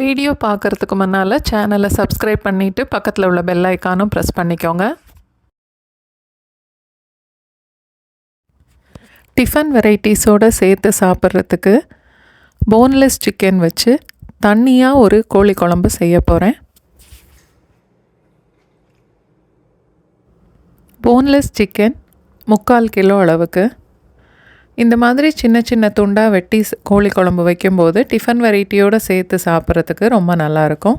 Video பார்க்குறதுக்கு முன்னால் சேனலை சப்ஸ்கிரைப் பண்ணிவிட்டு பக்கத்தில் உள்ள பெல் ஐக்கானும் ப்ரெஸ் பண்ணிக்கோங்க. டிஃபன் வெரைட்டிஸோடு சேர்த்து சாப்பிட்றதுக்கு போன்லெஸ் சிக்கன் வச்சு தண்ணியாக ஒரு கோழி குழம்பு செய்ய போகிறேன். போன்லெஸ் சிக்கன் 3/4 கிலோ அளவுக்கு. இந்த மாதிரி சின்ன சின்ன துண்டாக வெட்டி கோழி குழம்பு வைக்கும்போது டிஃபன் வெரைட்டியோடு சேர்த்து சாப்பிட்றதுக்கு ரொம்ப நல்லாயிருக்கும்.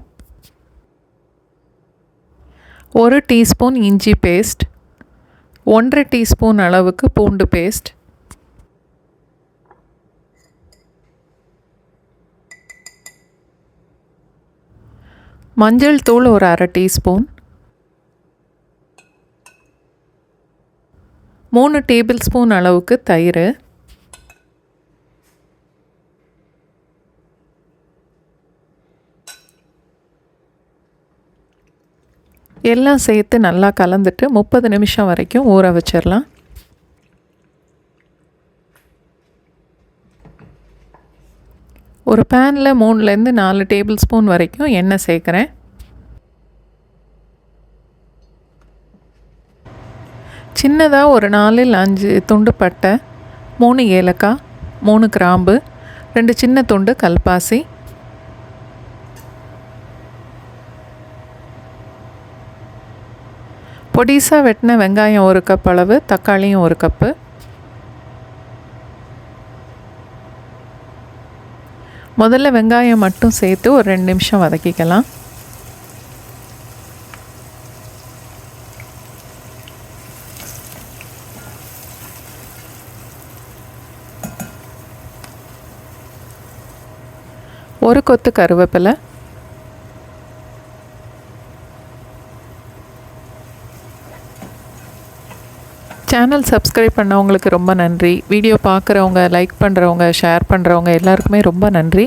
1 டீஸ்பூன் இஞ்சி பேஸ்ட், 1/2 டீஸ்பூன் அளவுக்கு பூண்டு பேஸ்ட், மஞ்சள் தூள் ஒரு 1/2 டீஸ்பூன், 3 டேபிள் ஸ்பூன் அளவுக்கு தயிர், எல்லாம் சேர்த்து நல்லா கலந்துட்டு 30 நிமிஷம் வரைக்கும் ஊற வச்சிடலாம். ஒரு பேனில் 3லேருந்து 4 டேபிள் ஸ்பூன் வரைக்கும் எண்ணெய் சேர்க்குறேன். சின்னதாக ஒரு 4-5 துண்டு பட்டை, 3 ஏலக்காய், 3 கிராம்பு, 2 சின்ன துண்டு கல்பாசி, பொடிசாக வெட்டின வெங்காயம் 1 கப் அளவு, தக்காளியும் 1 கப்பு, முதல்ல வெங்காயம் மட்டும் சேர்த்து ஒரு 2 நிமிஷம் வதக்கிக்கலாம். ஒரு கொத்து கருவேப்பிலை, சேனல் சப்ஸ்கிரைப் பண்ணவங்களுக்கு ரொம்ப நன்றி. வீடியோ பார்க்குறவங்க, லைக் பண்ணுறவங்க, ஷேர் பண்ணுறவங்க எல்லாருக்குமே ரொம்ப நன்றி.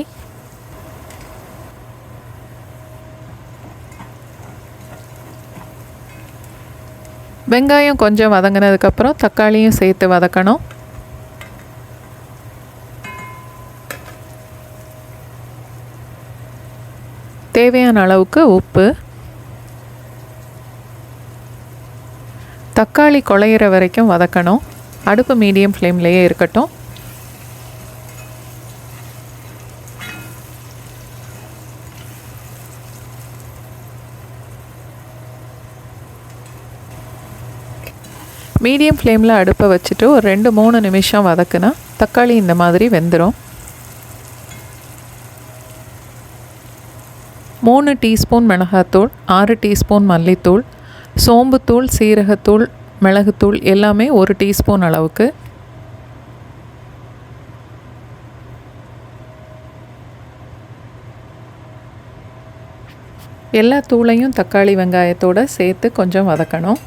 வெங்காயம் கொஞ்சம் வதங்கினதுக்கப்புறம் தக்காளியும் சேர்த்து வதக்கணும். தேவையான அளவுக்கு உப்பு. தக்காளி குழையிற வரைக்கும் வதக்கணும். அடுப்பு மீடியம் ஃப்ளேம்லேயே இருக்கட்டும். மீடியம் ஃப்ளேமில் அடுப்பை வச்சுட்டு ஒரு 2-3 நிமிஷம் வதக்குனா தக்காளி இந்த மாதிரி வெந்துடும். 3 டீஸ்பூன் மிளகாத்தூள், 6 டீஸ்பூன் மல்லித்தூள், சோம்புத்தூள், சீரகத்தூள், மிளகுத்தூள் எல்லாமே 1 டீஸ்பூன் அளவுக்கு, எல்லா தூளையும் தக்காளி வெங்காயத்தோடு சேர்த்து கொஞ்சம் வதக்கணும்.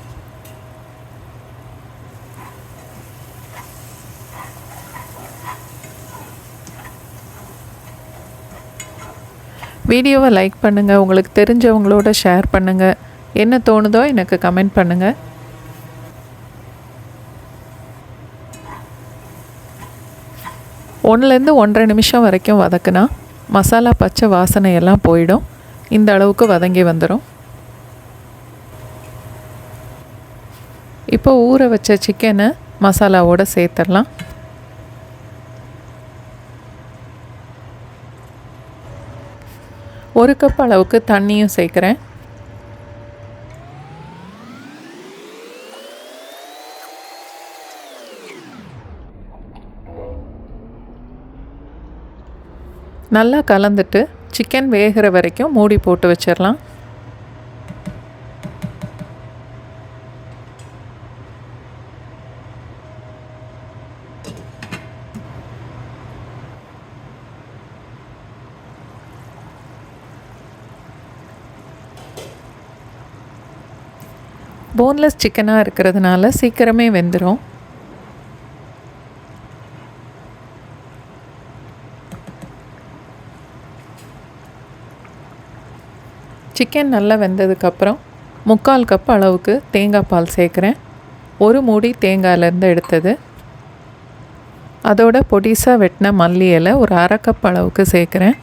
வீடியோவை லைக் பண்ணுங்கள், உங்களுக்கு தெரிஞ்சவங்களோட ஷேர் பண்ணுங்கள், என்ன தோணுதோ எனக்கு கமெண்ட் பண்ணுங்கள். ஒன்றுலேருந்து 1.5 நிமிஷம் வரைக்கும் வதக்குனா மசாலா பச்சை வாசனை எல்லாம் போயிடும். இந்த அளவுக்கு வதங்கி வந்துடும். இப்போ ஊற வச்ச சிக்கனை மசாலாவோடு சேர்த்துடலாம். ஒரு கப் அளவுக்கு தண்ணியும் சேர்க்குறேன். நல்லா கலந்துட்டு சிக்கன் வேகிற வரைக்கும் மூடி போட்டு வச்சிடலாம். போன்லெஸ் சிக்கனாக இருக்கிறதுனால சீக்கிரமே வெந்துடும். சிக்கன் நல்லா வெந்ததுக்கப்புறம் 3/4 கப் அளவுக்கு தேங்காய் பால் சேர்க்குறேன். ஒரு மூடி தேங்காயிலேருந்து எடுத்தது. அதோட பொடிசாக வெட்டின மல்லி இலை ஒரு 1/2 கப் அளவுக்கு சேர்க்குறேன்.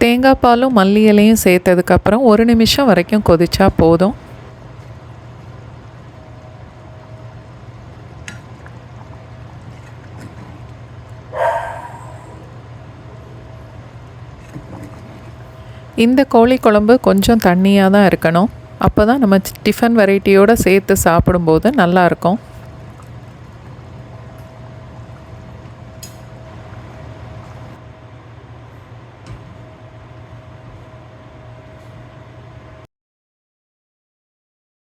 தேங்காய் பாலும் மல்லி இலையும் சேர்த்ததுக்கப்புறம் 1 நிமிஷம் வரைக்கும் கொதிச்சா போதும். இந்த கோழி குழம்பு கொஞ்சம் தண்ணியாக தான் இருக்கணும். அப்போ தான் நம்ம டிஃபன் வெரைட்டியோடு சேர்த்து சாப்பிடும்போது நல்லாயிருக்கும்.